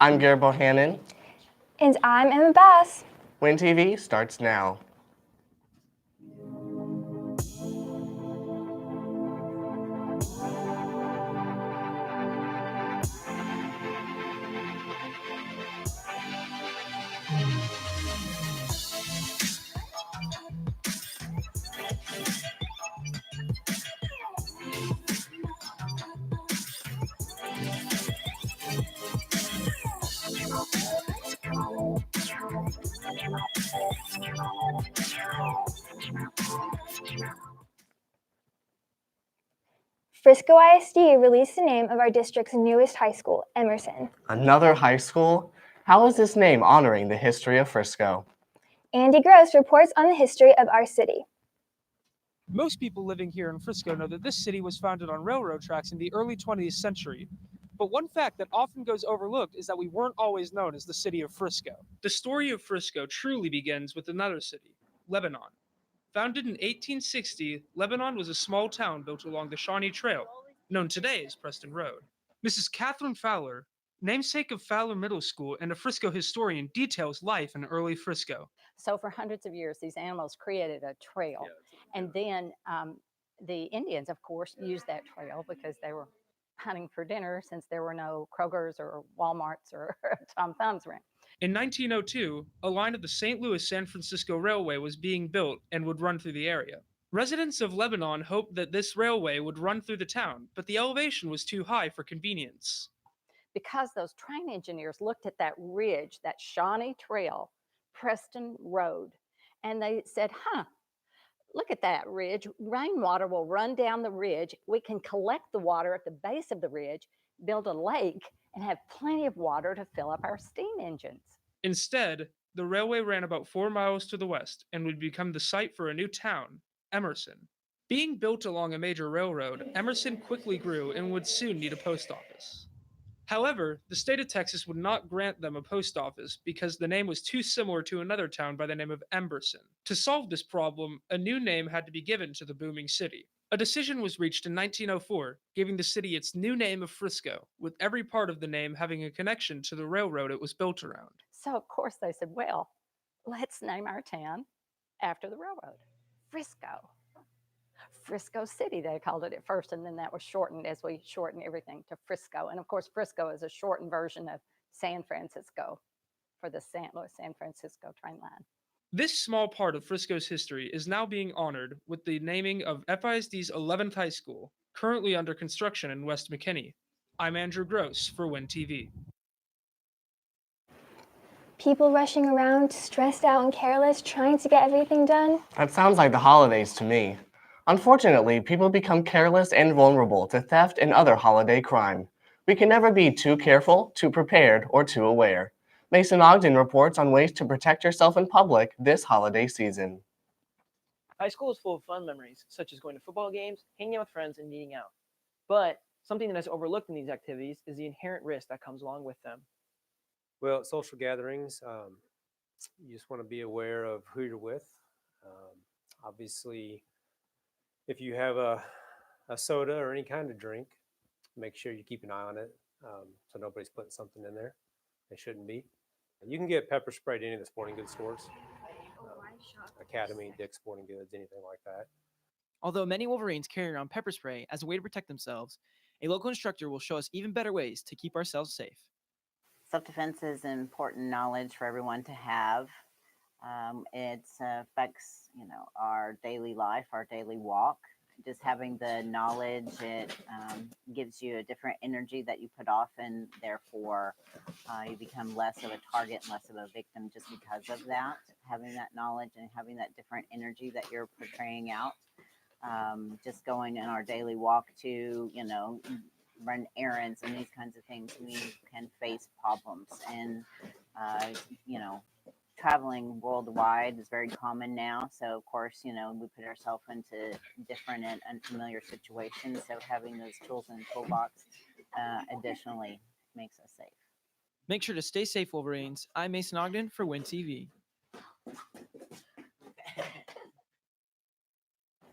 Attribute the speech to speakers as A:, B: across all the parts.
A: I'm Garrett Bohannon.
B: And I'm Emma Bass.
A: Win TV starts now.
B: Frisco ISD released the name of our district's newest high school, Emerson.
A: Another high school? How is this name honoring the history of Frisco?
B: Andy Gross reports on the history of our city.
C: Most people living here in Frisco know that this city was founded on railroad tracks in the early 20th century. But one fact that often goes overlooked is that we weren't always known as the city of Frisco. The story of Frisco truly begins with another city, Lebanon. Founded in 1860, Lebanon was a small town built along the Shawnee Trail, known today as Preston Road. Mrs. Catherine Fowler, namesake of Fowler Middle School and a Frisco historian, details life in early Frisco.
D: So for hundreds of years, these animals created a trail. And then the Indians, of course, used that trail because they were hunting for dinner since there were no Kroger's or Walmart's or Tom Thumb's around.
C: In 1902, a line of the St. Louis-San Francisco Railway was being built and would run through the area. Residents of Lebanon hoped that this railway would run through the town, but the elevation was too high for convenience.
D: Because those train engineers looked at that ridge, that Shawnee Trail, Preston Road, and they said, look at that ridge. Rainwater will run down the ridge. We can collect the water at the base of the ridge, build a lake, and have plenty of water to fill up our steam engines.
C: Instead, the railway ran about 4 miles to the west and would become the site for a new town, Emerson. Being built along a major railroad, Emerson quickly grew and would soon need a post office. However, the state of Texas would not grant them a post office because the name was too similar to another town by the name of Emberson. To solve this problem, a new name had to be given to the booming city. A decision was reached in 1904, giving the city its new name of Frisco, with every part of the name having a connection to the railroad it was built around.
D: So, of course, they said, well, let's name our town after the railroad, Frisco. Frisco City, they called it at first, and then that was shortened as we shortened everything to Frisco. And of course, Frisco is a shortened version of San Francisco for the St. Louis-San Francisco train line.
C: This small part of Frisco's history is now being honored with the naming of FISD's 11th high school, currently under construction in West McKinney. I'm Andrew Gross for Win TV.
B: People rushing around, stressed out and careless, trying to get everything done.
A: That sounds like the holidays to me. Unfortunately, people become careless and vulnerable to theft and other holiday crime. We can never be too careful, too prepared, or too aware. Mason Ogden reports on ways to protect yourself in public this holiday season.
E: High school is full of fun memories, such as going to football games, hanging out with friends, and eating out. But something that is overlooked in these activities is the inherent risk that comes along with them.
F: Well, at social gatherings, you just want to be aware of who you're with. Obviously, if you have a soda or any kind of drink, make sure you keep an eye on it so nobody's putting something in there they shouldn't be. You can get pepper sprayed at any of the sporting goods stores, Academy, Dick's Sporting Goods, anything like that.
G: Although many Wolverines carry around pepper spray as a way to protect themselves, a local instructor will show us even better ways to keep ourselves safe.
H: Self-defense is important knowledge for everyone to have. It affects, our daily life, our daily walk. Just having the knowledge, it gives you a different energy that you put off, and therefore you become less of a target and less of a victim just because of that. Having that knowledge and having that different energy that you're portraying out. Just going in our daily walk to, run errands and these kinds of things, we can face problems. And, traveling worldwide is very common now. So, of course, we put ourselves into different and unfamiliar situations. So having those tools in the toolbox additionally makes us safe.
G: Make sure to stay safe, Wolverines. I'm Mason Ogden for Win TV.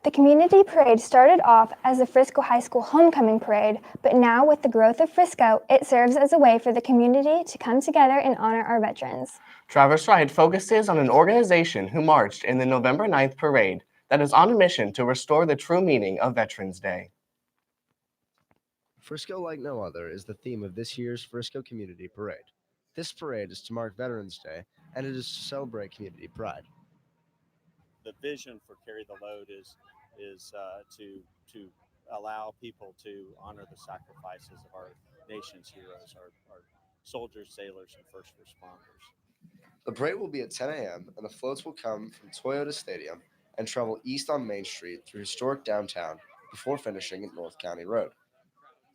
B: The community parade started off as the Frisco High School homecoming parade, but now with the growth of Frisco, it serves as a way for the community to come together and honor our veterans.
A: Travis Wright focuses on an organization who marched in the November 9th parade that is on a mission to restore the true meaning of Veterans Day.
I: Frisco like no other is the theme of this year's Frisco Community Parade. This parade is to mark Veterans Day, and it is to celebrate community pride.
J: The vision for Carry the Load is to allow people to honor the sacrifices of our nation's heroes, our soldiers, sailors, and first responders.
I: The parade will be at 10 a.m. and the floats will come from Toyota Stadium and travel east on Main Street through historic downtown before finishing at North County Road.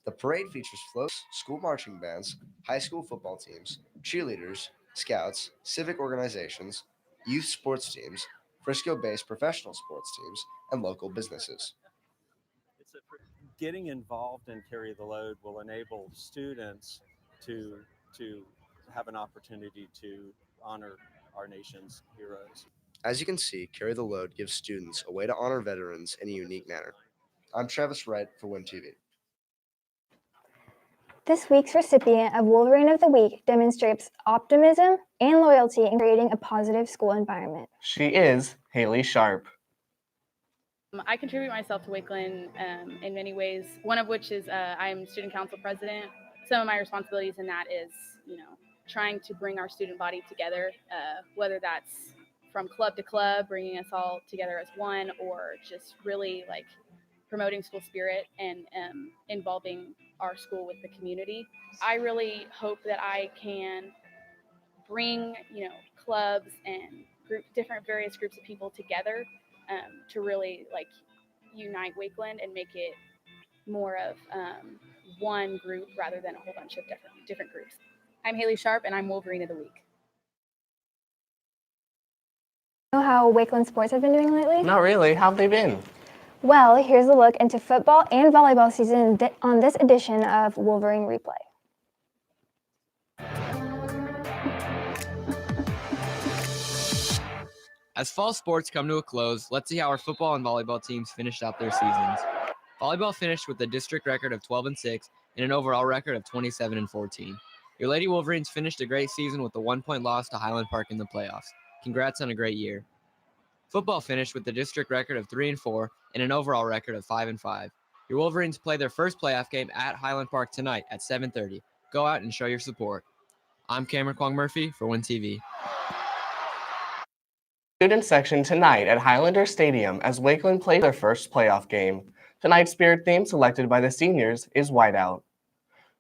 I: The parade features floats, school marching bands, high school football teams, cheerleaders, scouts, civic organizations, youth sports teams, Frisco-based professional sports teams, and local businesses.
J: Getting involved in Carry the Load will enable students to have an opportunity to honor our nation's heroes.
I: As you can see, Carry the Load gives students a way to honor veterans in a unique manner. I'm Travis Wright for WIN TV.
B: This week's recipient of Wolverine of the Week demonstrates optimism and loyalty in creating a positive school environment.
A: She is Haley Sharp.
K: I contribute myself to Wakeland in many ways, one of which is I'm student council president. Some of my responsibilities in that is, trying to bring our student body together, whether that's from club to club, bringing us all together as one, or just really promoting school spirit and involving our school with the community. I really hope that I can bring, clubs and various groups of people together to really unite Wakeland and make it more of one group rather than a whole bunch of different groups. I'm Haley Sharp and I'm Wolverine of the Week.
B: Know how Wakeland sports have been doing lately?
A: Not really. How've they been?
B: Well, here's a look into football and volleyball season on this edition of Wolverine Replay.
L: As fall sports come to a close, let's see how our football and volleyball teams finished out their seasons. Volleyball finished with a district record of 12-6 and an overall record of 27-14. Your Lady Wolverines finished a great season with a 1-point loss to Highland Park in the playoffs. Congrats on a great year. Football finished with a district record of 3-4 and an overall record of 5-5. Your Wolverines play their first playoff game at Highland Park tonight at 7:30. Go out and show your support. I'm Cameron Kwong Murphy for WIN TV.
A: Student section tonight at Highlander Stadium as Wakeland plays their first playoff game. Tonight's spirit theme selected by the seniors is Whiteout.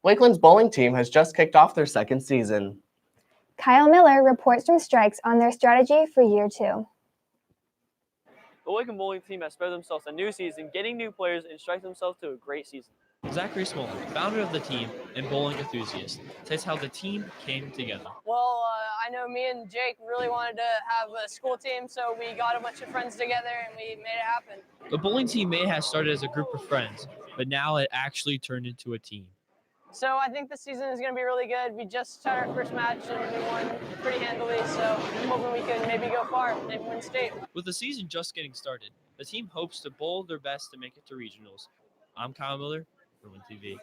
A: Wakeland's bowling team has just kicked off their second season.
B: Kyle Miller reports from Strikes on their strategy for year 2.
E: The Wakeland bowling team has spread themselves a new season, getting new players and strike themselves to a great season.
M: Zachary Smolin, founder of the team and bowling enthusiast, says how the team came together.
N: Well, I know me and Jake really wanted to have a school team, so we got a bunch of friends together and we made it happen.
M: The bowling team may have started as a group of friends, but now it actually turned into a team.
N: So I think this season is going to be really good. We just had our first match and we won pretty handily, so I'm hoping we can maybe go far and win state.
M: With the season just getting started, the team hopes to bowl their best to make it to regionals. I'm Kyle Miller for WIN TV.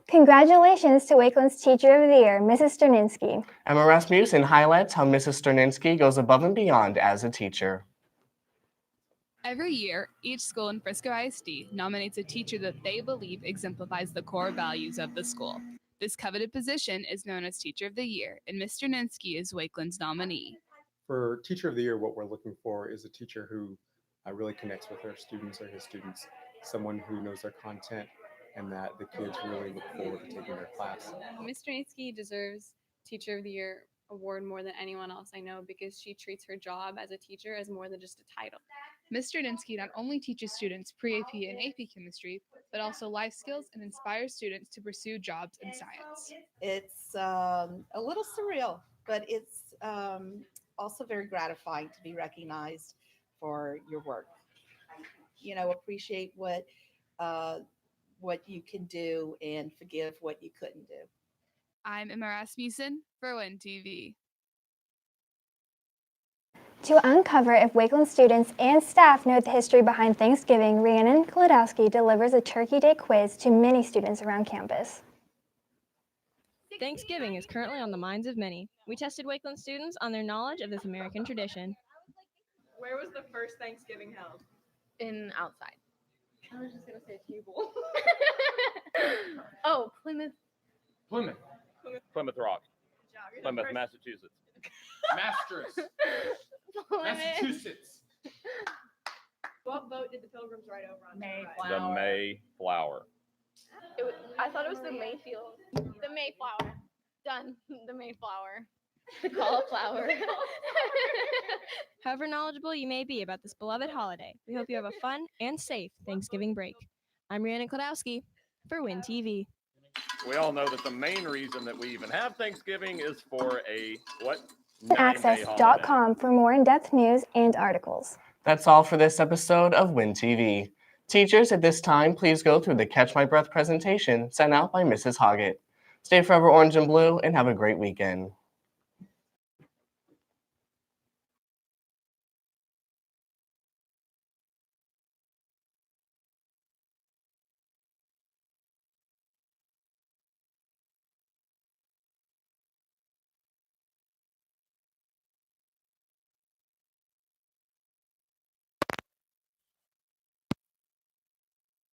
B: Congratulations to Wakeland's Teacher of the Year, Mrs. Sterninsky.
A: Emma Rasmussen highlights how Mrs. Sterninsky goes above and beyond as a teacher.
O: Every year, each school in Frisco ISD nominates a teacher that they believe exemplifies the core values of the school. This coveted position is known as Teacher of the Year, and Ms. Sterninsky is Wakeland's nominee.
P: For Teacher of the Year, what we're looking for is a teacher who really connects with her students or his students, someone who knows their content and that the kids really look forward to taking their class.
Q: Ms. Sterninsky deserves Teacher of the Year award more than anyone else I know because she treats her job as a teacher as more than just a title.
O: Ms. Sterninsky not only teaches students pre-AP and AP chemistry, but also life skills and inspires students to pursue jobs in science.
R: It's a little surreal, but it's also very gratifying to be recognized for your work. Appreciate what you can do and forgive what you couldn't do.
O: I'm Emma Rasmussen for WIN TV.
B: To uncover if Wakeland students and staff know the history behind Thanksgiving, Rhiannon Klodowski delivers a Turkey Day quiz to many students around campus.
S: Thanksgiving is currently on the minds of many. We tested Wakeland students on their knowledge of this American tradition.
Q: Where was the first Thanksgiving held? Outside. I was just gonna say table. Oh, Plymouth.
T: Plymouth.
U: Plymouth Rock. Plymouth,
Q: First-
U: Massachusetts.
T: Masters.
Q: Plymouth.
T: Massachusetts.
Q: What boat did the Pilgrims ride over on?
U: The Mayflower.
Q: I thought it was the Mayfield. The Mayflower. Done. The Mayflower. The cauliflower.
S: However knowledgeable you may be about this beloved holiday, we hope you have a fun and safe Thanksgiving break. I'm Rhiannon Klodowski for Win TV.
U: We all know that the main reason that we even have Thanksgiving is for a what?
B: Access.com for more in-depth news and articles.
A: That's all for this episode of Win TV. Teachers, at this time, please go through the Catch My Breath presentation sent out by Mrs. Hoggett. Stay forever orange and blue and have a great weekend.